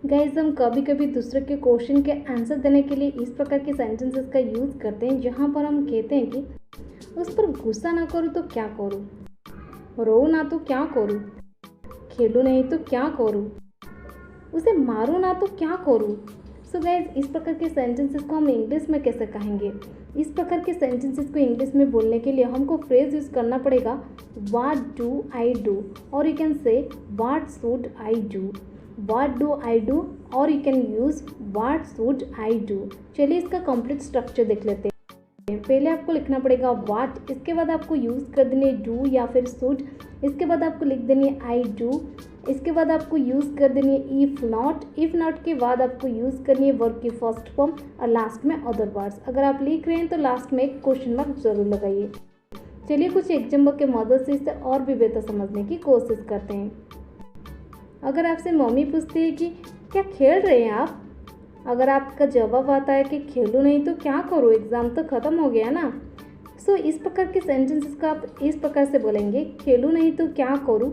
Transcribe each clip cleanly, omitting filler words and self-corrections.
Guys हम कभी कभी दूसरे के क्वेश्चन के आंसर देने के लिए इस प्रकार के सेंटेंसेस का यूज़ करते हैं जहाँ पर हम कहते हैं कि उस पर गुस्सा ना करूँ तो क्या करूँ, रो ना तो क्या करूँ, खेलूँ नहीं तो क्या करूँ, उसे मारूँ ना तो क्या करूँ। सो गाइज इस प्रकार के सेंटेंसेस को हम इंग्लिश में कैसे कहेंगे। इस प्रकार के सेंटेंसेस को इंग्लिश में बोलने के लिए हमको फ्रेज यूज़ करना पड़ेगा व्हाट डू आई डू, और you can say what should I do. What do I do, और you can use what should I do. चलिए इसका कंप्लीट स्ट्रक्चर देख लेते हैं। पहले आपको लिखना पड़ेगा व्हाट, इसके बाद आपको यूज़ कर देनी है डू या फिर शुड, इसके बाद आपको लिख देनी है आई डू, इसके बाद आपको यूज़ कर देनी है इफ़ नॉट के बाद आपको यूज़ करनी है वर्ब की फर्स्ट फॉर्म और लास्ट में अदर वर्ड्स। अगर आप लिख रहे हैं तो लास्ट में एक क्वेश्चन मार्क जरूर लगाइए। चलिए कुछ एग्जाम्पल के मदद से इसे और भी बेहतर समझने की कोशिश करते हैं। अगर आपसे मम्मी पूछती है कि क्या खेल रहे हैं आप, अगर आपका जवाब आता है कि खेलूँ नहीं तो क्या करूँ, एग्ज़ाम तो ख़त्म हो गया ना। सो इस प्रकार के सेंटेंसेस का आप इस प्रकार से बोलेंगे, खेलूँ नहीं तो क्या करूँ।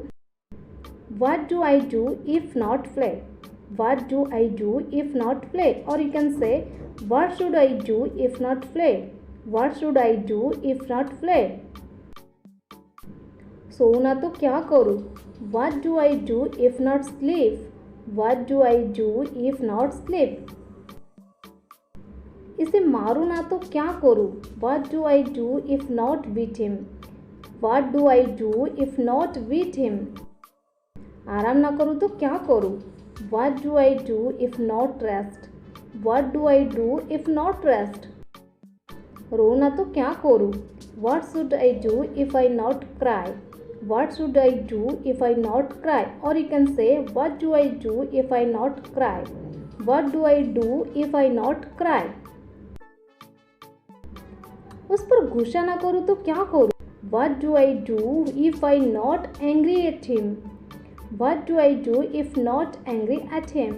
What do I do if not play? What do I do if not play? Or you can say, what should I do if not play? What should I do if not play? सोऊं ना तो क्या करूँ। What do I do if not sleep? What do I do if not sleep? इसे मारूं ना तो क्या करूँ। What do I do if not beat him? What do I do if not beat him? आराम ना करूँ तो क्या करूँ। What do I do if not rest? What do I do if not rest? रो ना तो क्या करूँ। What should I do if I not cry? What should I do if I not cry? Or you can say, what do I do if I not cry? What do I do if I not cry? उस पर गुस्सा ना करूँ तो क्या करूँ। What do I do if I not angry at him? What do I do if not angry at him?